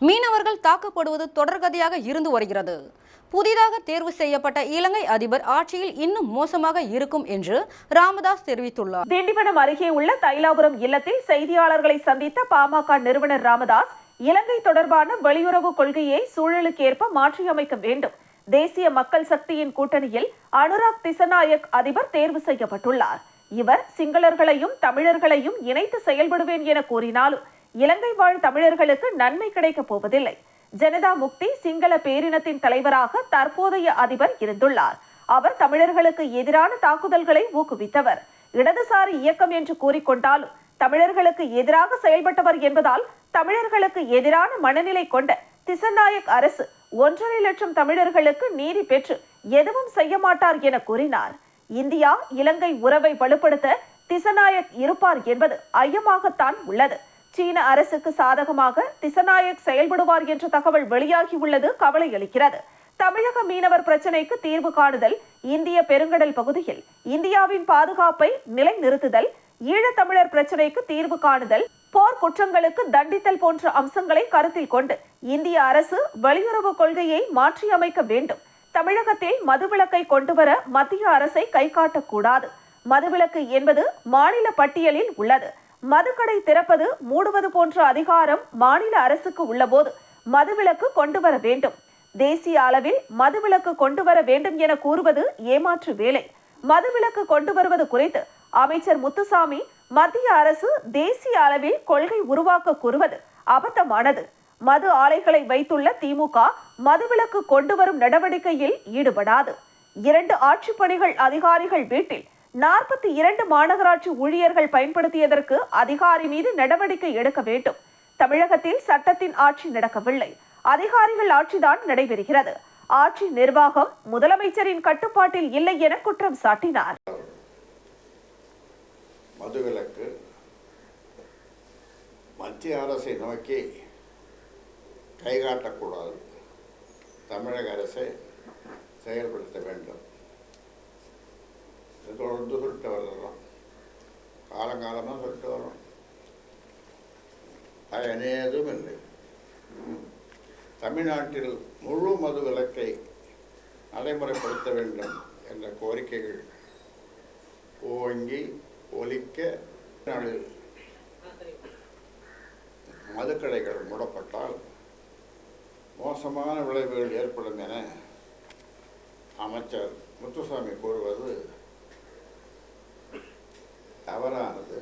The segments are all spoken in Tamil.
மீனவர்கள் தாக்கப்படுவது தொடர்கதையாக இருந்து வருகிறது. புதிதாக தேர்வு செய்யப்பட்ட இலங்கை அதிபர் ஆட்சியில் இன்னும் மோசமாக இருக்கும் என்று ராமதாஸ் தெரிவித்துள்ளார். திண்டிவனம் அருகே உள்ள தைலாபுரம் இல்லத்தில் செய்தியாளர்களை சந்தித்த பாமக நிறுவனர் ராமதாஸ், இலங்கை தொடர்பான வெளியுறவு கொள்கையை சூழலுக்கேற்ப மாற்றியமைக்க வேண்டும். தேசிய மக்கள் சக்தியின் கூட்டணியில் அனுராக் திசநாயக் அதிபர் தேர்வு செய்யப்பட்டுள்ளார். இவர் சிங்களர்களையும் தமிழர்களையும் இணைத்து செயல்படுவேன் என கூறினாலும் இலங்கை வாழ் தமிழர்களுக்கு நன்மை கிடைக்கப் போவதில்லை. ஜனதா முக்தி சிங்கள பேரினத்தின் தலைவராக தற்போதைய அதிபர் இருந்துள்ளார். அவர் தமிழர்களுக்கு எதிரான தாக்குதல்களை ஊக்குவித்தவர். இடதுசாரி இயக்கம் என்று கூறிக்கொண்டாலும் தமிழர்களுக்கு எதிராக செயல்பட்டவர் என்பதால் தமிழர்களுக்கு எதிரான மனநிலை கொண்ட திசநாயக் அரசு 1.5 லட்சம் தமிழர்களுக்கு நீதி பெற்று எதுவும் செய்ய மாட்டார் என கூறினார். இந்தியா இலங்கை உறவை வலுப்படுத்த திசநாயக் இருப்பார் என்பது ஐயமாகத்தான் உள்ளது. சீன அரசுக்கு சாதகமாக திசநாயக் செயல்படுவார் என்ற தகவல் வெளியாகியுள்ளது கவலை அளிக்கிறது. தமிழக மீனவர் பிரச்சினைக்கு தீர்வு காணுதல், இந்திய பெருங்கடல் பகுதியில் இந்தியாவின் பாதுகாப்பை நிலைநிறுத்துதல், ஈழத்தமிழர் பிரச்சினைக்கு தீர்வு காணுதல், போர் குற்றங்களுக்கு தண்டித்தல் போன்ற அம்சங்களை கருத்தில் கொண்டு இந்திய அரசு வெளியுறவு கொள்கையை மாற்றியமைக்க வேண்டும். தமிழகத்தில் மதுவிலக்கை கொண்டுவர மத்திய அரசை கை காட்டக்கூடாது. மதுவிலக்கு என்பது மாநில பட்டியலில் உள்ளது. மதுக்கடை திறப்பது மூடுவது போன்ற அதிகாரம் மாநில அரசுக்கு உள்ளபோது மதுவிலக்கு கொண்டு வர வேண்டும். தேசிய அளவில் மதுவிலக்கு கொண்டு வர வேண்டும் என கூறுவது ஏமாற்று வேலை. மதுவிலக்கு கொண்டு வருவது குறித்து அமைச்சர் முத்துசாமி மத்திய அரசு தேசிய அளவில் கொள்கை உருவாக்க கூறுவது அபத்தமானது. மது ஆலைகளை வைத்துள்ள திமுக மதுவிலக்கு கொண்டு வரும் நடவடிக்கையில் ஈடுபடாது. 2 ஆட்சிப் பணிகள் அதிகாரிகள் வீட்டில் 42 மாநகராட்சி ஊழியர்கள் பயன்படுத்தியதற்கு அதிகாரி மீது நடவடிக்கை எடுக்க வேண்டும். தமிழகத்தில் சட்டத்தின் ஆட்சி நடக்கவில்லை, அதிகாரிகள் ஆட்சிதான் நடைபெறுகிறது. ஆட்சி நிர்வாகம் முதலமைச்சரின் கட்டுப்பாட்டில் இல்லை என குற்றம் சாட்டினார். மதுவிலக்கு மத்திய அரசை நோக்கி கைகாட்டக்கூடாது. தமிழக அரசை செயல்படுத்த வேண்டும். தொடர்ந்து சொல்லிட்டு வரலாம், காலங்காலமாக சொல்லிட்டு வரோம். பயனேதும் இல்லை. தமிழ்நாட்டில் முழு மது விலக்கை நடைமுறைப்படுத்த வேண்டும் என்ற கோரிக்கைகள் ஓங்கி ஒலிக்க மதுக்கடைகள் மூடப்பட்டால் மோசமான விளைவுகள் ஏற்படும் என அமைச்சர் முத்துசாமி கூறுவது தவறானது,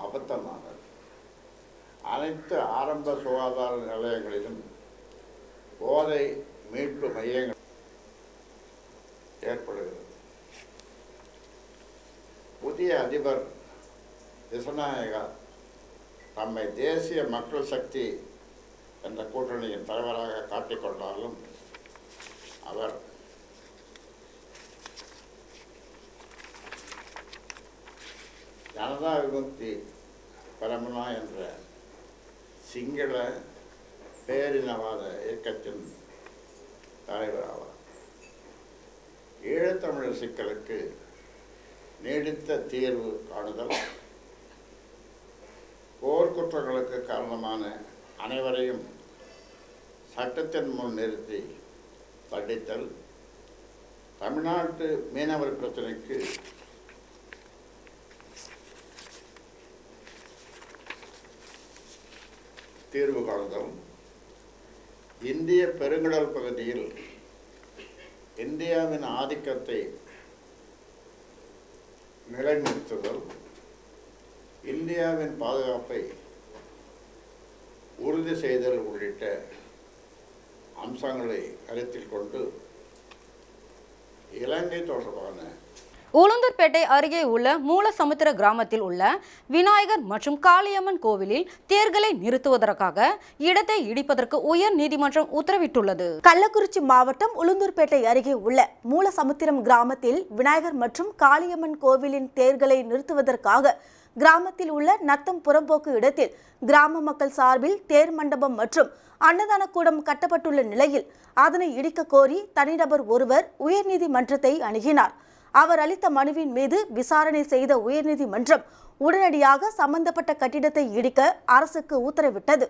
அபத்தமானது. அனைத்து ஆரம்ப சுகாதார நிலையங்களிலும் போதை மீட்பு மையங்கள் ஏற்படுகிறது. புதிய அதிபர் திசநாயகா தம்மை தேசிய மக்கள் சக்தி என்ற கூட்டணியின் தலைவராக காட்டிக்கொண்டாலும் அவர் ஜனதா விமுக்தி பரமுனா என்ற சிங்கள பேரினவாத இயக்கத்தின் தலைவர் ஆவார். ஈழத்தமிழர் சிக்கலுக்கு நீடித்த தீர்வு காணுதல், போர்க்குற்றங்களுக்கு காரணமான அனைவரையும் சட்டத்தின் முன் நிறுத்தி தண்டித்தல், தமிழ்நாட்டு மீனவர் பிரச்சனைக்கு தீர்வு காணுதல், இந்திய பெருங்கடல் பகுதியில் இந்தியாவின் ஆதிக்கத்தை நிலைநிறுத்துதல், இந்தியாவின் பாதுகாப்பை உறுதி செய்தல் உள்ளிட்ட அம்சங்களை கருத்தில் கொண்டு இலங்கை தொடர்பான உளுந்தூர்பேட்டை அருகே உள்ள மூலசமுத்திர கிராமத்தில் உள்ள விநாயகர் மற்றும் காளியம்மன் கோவிலில் தேர்களை நிறுத்துவதற்காக இடத்தை இடிப்பதற்கு உயர் நீதிமன்றம் உத்தரவிட்டுள்ளது. கள்ளக்குறிச்சி மாவட்டம் உளுந்தூர்பேட்டை அருகே உள்ள மூலசமுத்திரம் கிராமத்தில் விநாயகர் மற்றும் காளியம்மன் கோவிலின் தேர்களை நிறுத்துவதற்காக கிராமத்தில் உள்ள நத்தம் புறம்போக்கு இடத்தில் கிராம மக்கள் சார்பில் தேர் மண்டபம் மற்றும் அன்னதான கூடம் கட்டப்பட்டுள்ள நிலையில் அதனை இடிக்க கோரி தனிநபர் ஒருவர் உயர்நீதிமன்றத்தை அணுகினார். அவர் அளித்த மனுவின் மீது விசாரணை செய்த உயர்நீதிமன்றம் உடனடியாக சம்பந்தப்பட்ட கட்டிடத்தை இடிக்க அரசுக்கு உத்தரவிட்டது.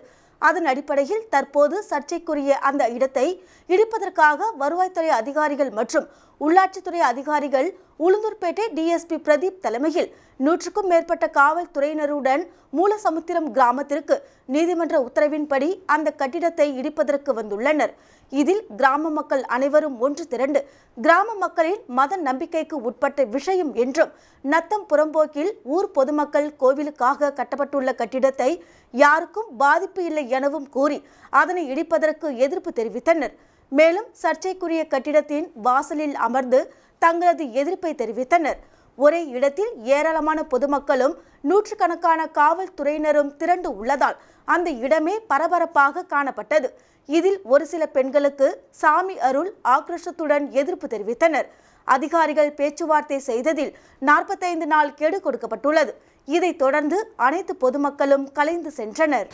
அதன் அடிப்படையில் தற்போது சர்ச்சைக்குரிய அந்த இடத்தை இடிப்பதற்காக வருவாய்த்துறை அதிகாரிகள் மற்றும் உள்ளாட்சித்துறை அதிகாரிகள் உளுந்தூர்பேட்டை டிஎஸ்பி பிரதீப் தலைமையில் 100க்கும் மேற்பட்ட காவல்துறையினருடன் மூலசமுத்திரம் கிராமத்திற்கு நீதிமன்ற உத்தரவின்படி அந்த கட்டிடத்தை இடிப்பதற்கு வந்துள்ளனர். இதில் கிராம மக்கள் அனைவரும் ஒன்று திரண்டு கிராம மக்களின் மத நம்பிக்கைக்கு உட்பட்ட விஷயம் என்றும் நத்தம் புறம்போக்கில் ஊர் பொதுமக்கள் கோவிலுக்காக கட்டப்பட்டுள்ள கட்டிடத்தை யாருக்கும் பாதிப்பு இல்லை எனவும் கூறி அதனை இடிப்பதற்கு எதிர்ப்பு தெரிவித்தனர். மேலும் சர்ச்சைக்குரிய கட்டிடத்தின் வாசலில் அமர்ந்து தங்களது எதிர்ப்பை தெரிவித்தனர். ஒரே இடத்தில் ஏராளமான பொதுமக்களும் நூற்றுக்கணக்கான காவல்துறையினரும் திரண்டு உள்ளதால் அந்த இடமே பரபரப்பாக காணப்பட்டது. இதில் ஒரு சில பெண்களுக்கு சாமி அருள் ஆக்ரோஷத்துடன் எதிர்ப்பு தெரிவித்தனர். அதிகாரிகள் பேச்சுவார்த்தை செய்ததில் 45 நாள் கெடு கொடுக்கப்பட்டுள்ளது. இதைத் தொடர்ந்து அனைத்து பொதுமக்களும் கலைந்து சென்றனர்.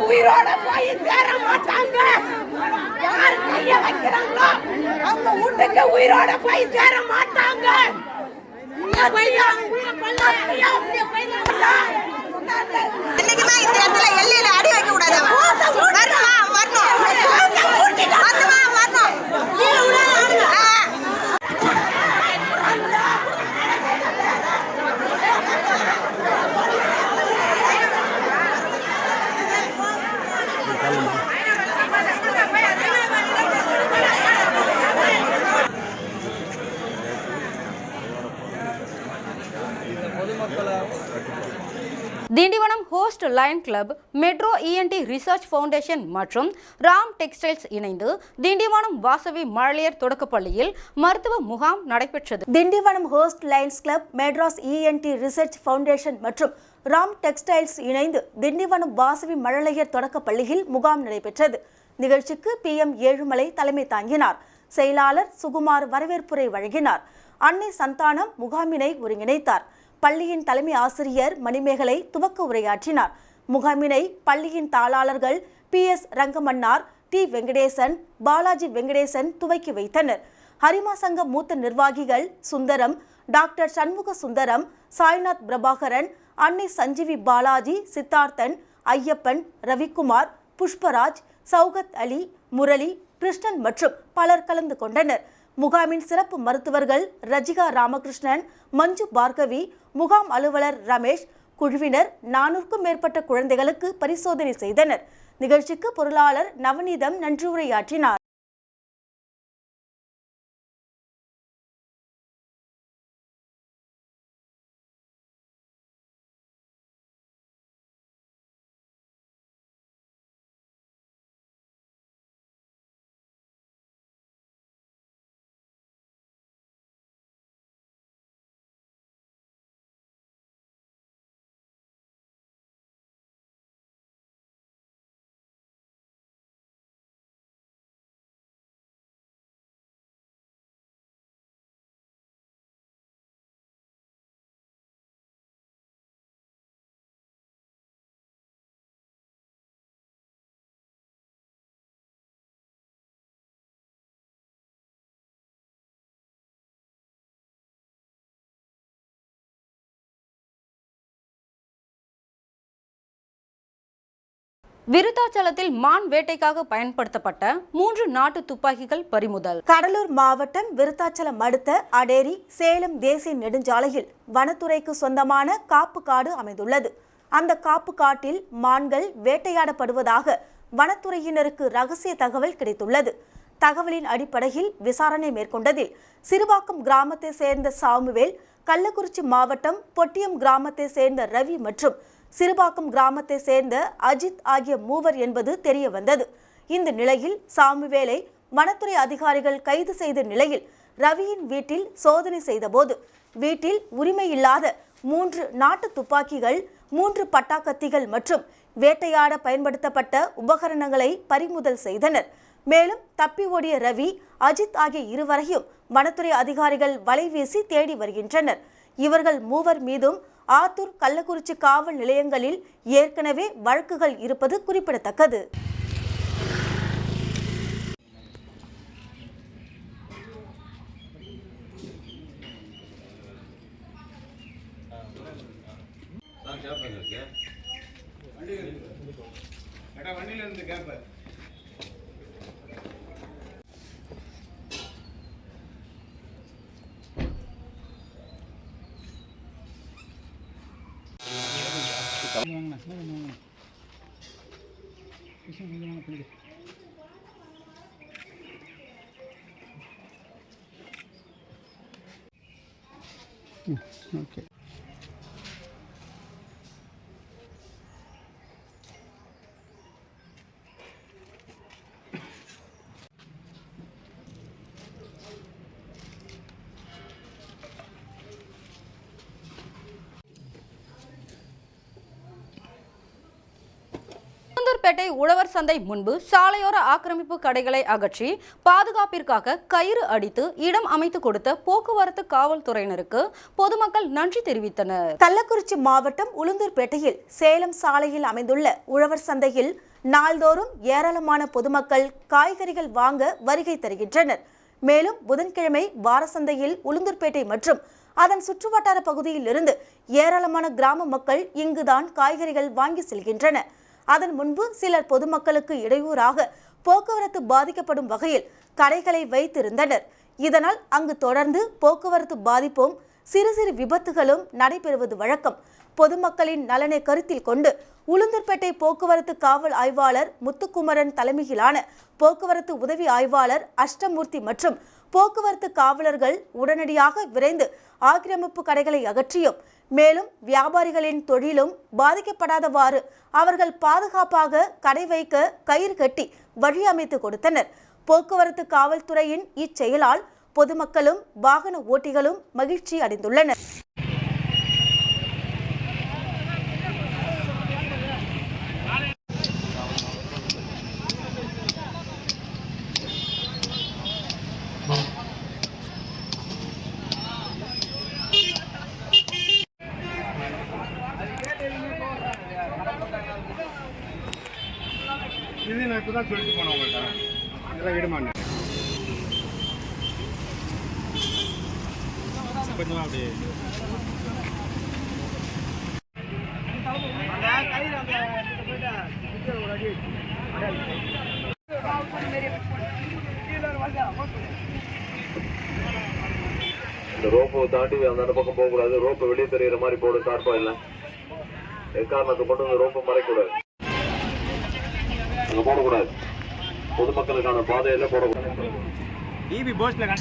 உயிரோட போய் சேர மாட்டாங்க. யார் கைய வைக்கிறாங்களோ அவங்க வீட்டுக்கு உயிரோட போய் சேர மாட்டாங்க. என்னைக்குமே இந்த இடத்துல எல்லையில அடி வைக்க கூடாது. Tindivanam host line club, metro ENT research foundation மற்றும் ராம் டெக்ஸ்டைல்ஸ் இணைந்து திண்டிவனம் வாசவி மழலையர் தொடக்கப்பள்ளியில் மருத்துவ முகாம் நடைபெற்றது. Tindivanam host lines club, Madras ENT research foundation மற்றும் ராம் டெக்ஸ்டைல்ஸ் இணைந்து திண்டிவனம் வாசவி மழலையர் தொடக்கப்பள்ளியில் முகாம் நடைபெற்றது. நிகழ்ச்சிக்கு PM ஏழுமலை தலைமை தாங்கினார். செயலாளர் சுகுமார் வரவேற்புரை வழங்கினார். அன்னை சந்தானம் முகாமினை ஒருங்கிணைத்தார். பள்ளியின் தலைமை ஆசிரியர் மணிமேகலை துவக்க உரையாற்றினார். முகாமினை பள்ளியின் தாளாளர்கள் PS ரங்கமன்னார், T வெங்கடேசன், பாலாஜி வெங்கடேசன் துவக்கி வைத்தனர். ஹரிமா சங்க மூத்த நிர்வாகிகள் சுந்தரம், டாக்டர் சண்முக சுந்தரம், சாய்நாத் பிரபாகரன், அன்னை சஞ்சீவி பாலாஜி, சித்தார்த்தன், ஐயப்பன், ரவிக்குமார், புஷ்பராஜ், சௌகத் அலி, முரளி, கிருஷ்ணன் மற்றும் பலர் கலந்து கொண்டனர். முகாமின் சிறப்பு மருத்துவர்கள் ரஜிகா ராமகிருஷ்ணன், மஞ்சு பார்கவி, முகாம் அலுவலர் ரமேஷ், குழுவினர் 400க்கும் மேற்பட்ட குழந்தைகளுக்கு பரிசோதனை செய்தனர். நிகழ்ச்சிக்கு பொருளாளர் நவநீதம் நன்றியுரையாற்றினார். விருத்தாச்சலத்தில் மான் வேட்டைக்காக பயன்படுத்தப்பட்ட 3 நாட்டு துப்பாக்கிகள் பறிமுதல். கடலூர் மாவட்டம் விருத்தாச்சலம் அடுத்த அடேரி சேலம் தேசிய நெடுஞ்சாலையில் வனத்துறைக்கு சொந்தமான காப்பு காடு அமைந்துள்ளது. அந்த காப்பு காட்டில் மான்கள் வேட்டையாடப்படுவதாக வனத்துறையினருக்கு ரகசிய தகவல் கிடைத்துள்ளது. தகவலின் அடிப்படையில் விசாரணை மேற்கொண்டதில் சிறுபாக்கம் கிராமத்தை சேர்ந்த சாமுவேல், கள்ளக்குறிச்சி மாவட்டம் பொட்டியம் கிராமத்தை சேர்ந்த ரவி மற்றும் சிறுபாக்கம் கிராமத்தை சேர்ந்த அஜித் ஆகிய மூவர் என்பது தெரிய வந்தது. இந்த நிலையில் சாமுவேலை வனத்துறை அதிகாரிகள் கைது செய்த நிலையில் ரவியின் வீட்டில் சோதனை செய்தபோது வீட்டில் உரிமையில்லாத 3 நாட்டு துப்பாக்கிகள், 3 பட்டாக்கத்திகள் மற்றும் வேட்டையாட பயன்படுத்தப்பட்ட உபகரணங்களை பறிமுதல் செய்தனர். மேலும் தப்பி ஓடிய ரவி, அஜித் ஆகிய இருவரையும் வனத்துறை அதிகாரிகள் வலைவீசி தேடி வருகின்றனர். இவர்கள் மூவர் மீதும் ஆத்தூர், கள்ளக்குறிச்சி காவல் நிலையங்களில் ஏற்கனவே வழக்குகள் இருப்பது குறிப்பிடத்தக்கது. Okay. உளுந்தூர்பேட்டை உழவர் சந்தை முன்பு சாலையோர ஆக்கிரமிப்பு கடைகளை அகற்றி பாதுகாப்பிற்காக கயிறு அடித்து இடம் அமைத்து கொடுத்த போக்குவரத்து காவல்துறையினருக்கு பொதுமக்கள் நன்றி தெரிவித்தனர். கள்ளக்குறிச்சி மாவட்டம் உளுந்தூர்பேட்டையில் சேலம் சாலையில் அமைந்துள்ள உழவர் சந்தையில் நாள்தோறும் ஏராளமான பொதுமக்கள் காய்கறிகள் வாங்க வருகை தருகின்றனர். மேலும் புதன்கிழமை வார சந்தையில் உளுந்தூர்பேட்டை மற்றும் அதன் சுற்றுவட்டார பகுதியில் இருந்து ஏராளமான கிராம மக்கள் இங்குதான் காய்கறிகள் வாங்கி செல்கின்றனர். அதன் முன்பு சிலர் பொதுமக்களுக்கு இடையூறாக போக்குவரத்து பாதிக்கப்படும் வகையில் கடைகளை வைத்திருந்தனர். இதனால் அங்கு தொடர்ந்து போக்குவரத்து பாதிப்பும் சிறு சிறு விபத்துகளும் நடைபெறுவது வழக்கம். பொதுமக்களின் நலனை கருத்தில் கொண்டு உளுந்தூர்பேட்டை போக்குவரத்து காவல் ஆய்வாளர் முத்துக்குமரன் தலைமையிலான போக்குவரத்து உதவி ஆய்வாளர் அஷ்டமூர்த்தி மற்றும் போக்குவரத்து காவலர்கள் உடனடியாக விரைந்து ஆக்கிரமிப்பு கடைகளை அகற்றியும் மேலும் வியாபாரிகளின் தொழிலும் பாதிக்கப்படாதவாறு அவர்கள் பாதுகாப்பாக கடை வைக்க கயிறு கட்டி வழி அமைத்து கொடுத்தனர். போக்குவரத்து காவல்துறையின் இச்செயலால் பொதுமக்களும் வாகன ஓட்டிகளும் மகிழ்ச்சி அடைந்துள்ளனர். இது நான் இப்போ தான் சொல்லிட்டு போனேன் உங்கள்கிட்ட, இதெல்லாம் இடுமாண்ணே கொஞ்சம் அப்படி இந்த ரோப்பை தாண்டி அந்த பக்கம் போகக்கூடாது. ரோப்பை வெளியே தெரிகிற மாதிரி போடு. கார்பா இல்லை எக்காரணத்தை கொண்டு அந்த ரோப்பை மறைக்கூடாது. அங்கே போடக்கூடாது. பொதுமக்களுக்கான பாதையில போடக்கூடாது. ஈபி போஸ்ட்ல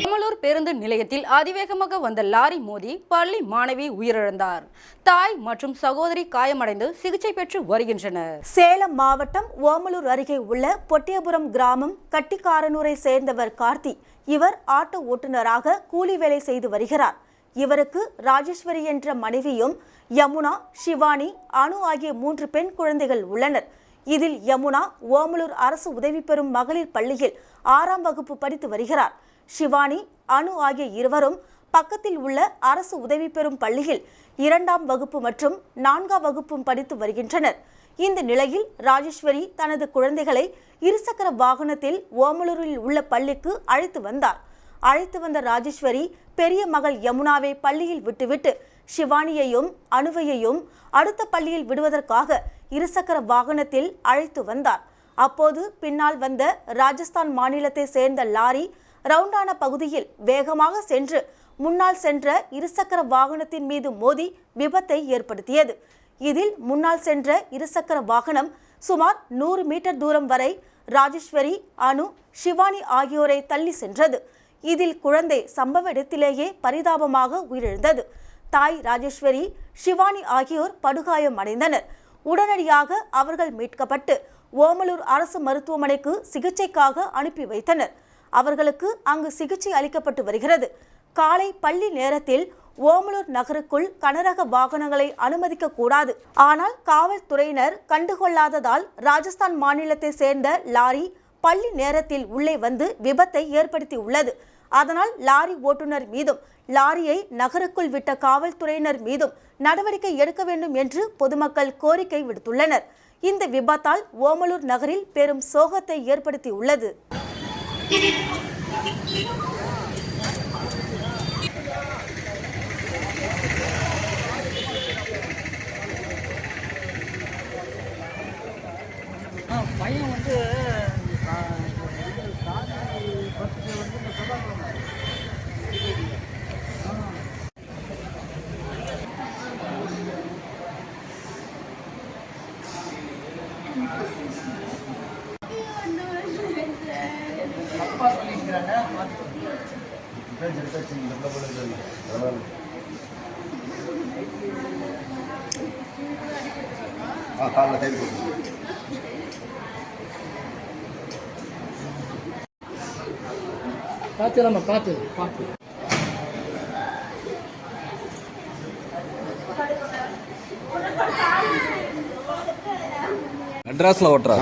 ஓமலூர் பேருந்து நிலையத்தில் அதிவேகமாக வந்த லாரி மோதி பள்ளி மாணவி உயிரிழந்தார். தாய் மற்றும் சகோதரி காயமடைந்து சிகிச்சை பெற்று வருகின்றனர். சேலம் மாவட்டம் ஓமலூர் அருகே உள்ள பொட்டியபுரம் கிராமம் கட்டிக்காரனூரை சேர்ந்தவர் கார்த்தி. இவர் ஆட்டோ ஓட்டுநராக கூலி வேலை செய்து வருகிறார். இவருக்கு ராஜேஸ்வரி என்ற மனைவியும் யமுனா, சிவானி, அனு ஆகிய 3 பெண் குழந்தைகள் உள்ளனர். இதில் யமுனா ஓமலூர் அரசு உதவி பெறும் மகளிர் பள்ளியில் 6ஆம் வகுப்பு படித்து வருகிறார். சிவானி, அனு ஆகிய இருவரும் பக்கத்தில் உள்ள அரசு உதவி பெறும் பள்ளியில் 2ஆம் வகுப்பு மற்றும் 4ஆம் வகுப்பும் படித்து வருகின்றனர். இந்த நிலையில் ராஜேஸ்வரி தனது குழந்தைகளை இருசக்கர வாகனத்தில் ஓமலூரில் உள்ள பள்ளிக்கு அழைத்து வந்தார். அழைத்து வந்த ராஜேஸ்வரி பெரிய மகள் யமுனாவை பள்ளியில் விட்டுவிட்டு சிவானியையும் அனுவையையும் அடுத்த பள்ளியில் விடுவதற்காக இருசக்கர வாகனத்தில் அழைத்து வந்தார். அப்போது பின்னால் வந்த ராஜஸ்தான் மாநிலத்தை சேர்ந்த லாரி ரவுண்டான பகுதியில் வேகமாக சென்று முன்னால் சென்ற இருசக்கர வாகனத்தின் மீது மோதி விபத்தை ஏற்படுத்தியது. இதில் முன்னால் சென்ற இருசக்கர வாகனம் சுமார் 100 மீட்டர் தூரம் வரை ராஜேஸ்வரி, அனு, சிவானி ஆகியோரை தள்ளி சென்றது. இதில் குழந்தை சம்பவ இடத்திலேயே பரிதாபமாக உயிரிழந்தது. தாய் ராஜேஸ்வரி, சிவானி ஆகியோர் படுகாயம் அடைந்தனர். உடனடியாக அவர்கள் மீட்கப்பட்டு ஓமலூர் அரசு மருத்துவமனைக்கு சிகிச்சைக்காக அனுப்பி வைத்தனர். அவர்களுக்கு அங்கு சிகிச்சை அளிக்கப்பட்டு வருகிறது. காலை பள்ளி நேரத்தில் ஓமலூர் நகருக்குள் கனரக வாகனங்களை அனுமதிக்க கூடாது. ஆனால் காவல்துறையினர் கண்டுகொள்ளாததால் ராஜஸ்தான் மாநிலத்தை சேர்ந்த லாரி பள்ளி நேரத்தில் உள்ளே வந்து விபத்தை ஏற்படுத்தியுள்ளது. அதனால் லாரி ஓட்டுநர் மீதும் லாரியை நகருக்குள் விட்ட காவல்துறையினர் மீதும் நடவடிக்கை எடுக்க வேண்டும் என்று பொதுமக்கள் கோரிக்கை விடுத்துள்ளனர். இந்த விபத்தால் ஓமலூர் நகரில் பெரும் சோகத்தை ஏற்படுத்தியுள்ளது. பையன் வந்து அப்பா சொல்லிக்கிறாங்க காலில் தேடி பார்த்துலாமா பார்த்து மெட்ராஸ்ல ஓட்டுறா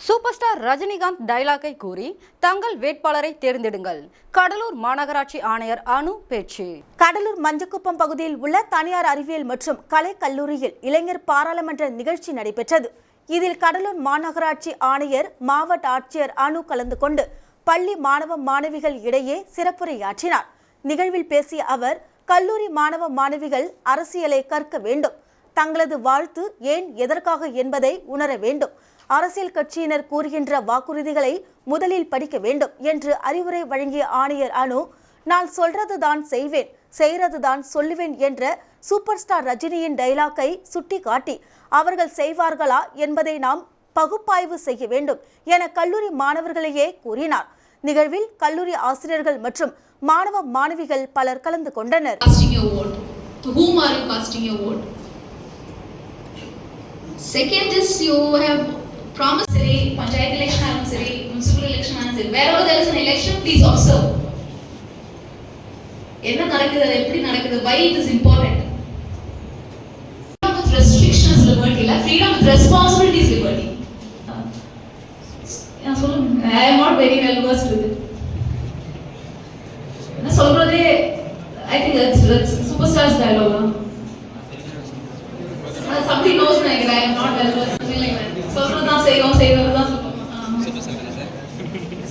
சூப்பர் ஸ்டார் ரஜினிகாந்த் டைலாக்கை கூறி தங்கள் வேட்பாளரை தேர்ந்தெடுங்கள். கடலூர் மாநகராட்சி ஆணையர் அனு பேச்சு. கடலூர் மஞ்சக்குப்பம் பகுதியில் உள்ள தனியார் அறிவியல் மற்றும் கலை கல்லூரியில் இளைஞர் பாராளுமன்ற நிகழ்ச்சி நடைபெற்றது. இதில் கடலூர் மாநகராட்சி ஆணையர், மாவட்ட ஆட்சியர் அனு கலந்து கொண்டு பள்ளி மாணவ மாணவிகள் இடையே சிறப்புரையாற்றினார். நிகழ்வில் பேசிய அவர், கல்லூரி மாணவ மாணவிகள் அரசியலை கற்க வேண்டும், தங்களது வாழ்த்து ஏன் எதற்காக என்பதை உணர வேண்டும், அரசியல் கட்சியினர் கூறுகின்ற வாக்குறுதிகளை முதலில் படிக்க வேண்டும் என்று அறிவுரை வழங்கிய ஆணையர் அனு, நான் சொல்றதுதான் செய்வேன், செய்யறதுதான் சொல்லுவேன் என்ற சூப்பர் ஸ்டார் ரஜினியின் டைலாக்கை சுட்டி காட்டி அவர்கள் செய்வார்களா என்பதை நாம் பகுப்பாய்வு செய்ய வேண்டும் என கல்லூரி மாணவர்களையே கூறினார். நிகழ்வில் கல்லூரி ஆசிரியர்கள் மற்றும் மாணவ மாணவிகள் பலர் கலந்து கொண்டனர். Second is you have promised panchayat election anniversary, municipal election anniversary. Wherever there is an election, please observe. என்ன நடக்குது, அது எப்படி நடக்குது, why it is important. Freedom with restriction is liberty, இல்ல freedom with responsibility is liberty. நான் சொல்லுங்க, I am not very well versed with it. நான் சொல்றதே I think that's superstar's dialogue. Somebody knows me, I am not well versed, something like that. சொல்றதுதான் செய்வோம், செய்வதுதான் சொல்லுவோம்.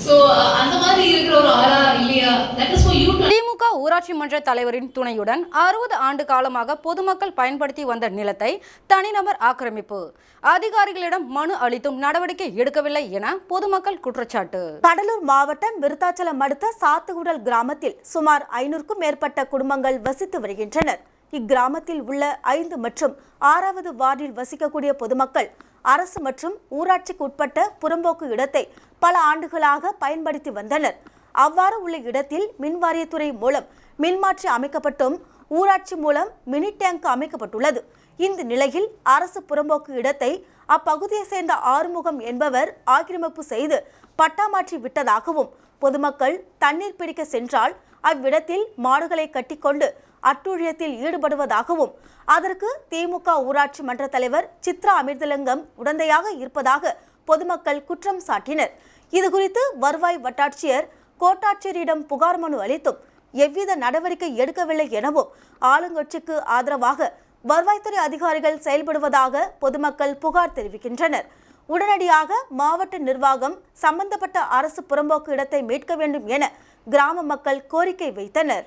So அந்த மாதிரி இருக்கிற ஒரு ஆளா இல்லையா, that is for you to. திமுக ஊராட்சி மன்ற தலைவரின் துணையுடன் 60 ஆண்டு காலமாக பொதுமக்கள் பயன்படுத்தி வந்த நிலத்தை தனிநபர் ஆக்கிரமிப்பு, அதிகாரிகளிடம் மனு அளித்தும் நடவடிக்கை எடுக்கவில்லை என பொதுமக்கள் குற்றச்சாட்டு. கடலூர் மாவட்டம் விருத்தாச்சலம் அடுத்த சாத்துகுடல் கிராமத்தில் சுமார் 500க்கும் மேற்பட்ட குடும்பங்கள் வசித்து வருகின்றனர். இக்கிராமத்தில் உள்ள 5 மற்றும் 6வது வார்டில் வசிக்கக்கூடிய பொதுமக்கள் அரசு மற்றும் ஊராட்சிக்கு உட்பட்ட புறம்போக்கு இடத்தை பல ஆண்டுகளாக பயன்படுத்தி வந்தனர். அவ்வாறு உள்ள இடத்தில் மின்வாரியத்துறை மூலம் மின்மாற்றி அமைக்கப்பட்டும் ஊராட்சி மூலம் மினி டேங்க் அமைக்கப்பட்டுள்ளது. இந்த நிலையில் அரசு புறம்போக்கு இடத்தை அப்பகுதியை சேர்ந்த ஆறுமுகம் என்பவர் ஆக்கிரமிப்பு செய்து பட்டாமாற்றி விட்டதாகவும், பொதுமக்கள் தண்ணீர் பிடிக்க சென்றால் அவ்விடத்தில் மாடுகளை கட்டிக்கொண்டு அட்டூழியத்தில் ஈடுபடுவதாகவும், அதற்கு திமுக ஊராட்சி மன்ற தலைவர் சித்ரா அமிர்தலிங்கம் உடந்தையாக இருப்பதாக பொதுமக்கள் குற்றம் சாட்டினர். இதுகுறித்து வருவாய் வட்டாட்சியர் கோட்டாட்சியரிடம் புகார் மனு அளித்தும் எவ்வித நடவடிக்கை எடுக்கவில்லை எனவும் ஆளுங்கட்சிக்கு ஆதரவாக வருவாய்த்துறை அதிகாரிகள் செயல்படுவதாக பொதுமக்கள் புகார் தெரிவிக்கின்றனர். உடனடியாக மாவட்ட நிர்வாகம் சம்பந்தப்பட்ட அரசு புறம்போக்கு இடத்தை மீட்க வேண்டும் என கிராம மக்கள் கோரிக்கை வைத்தனர்.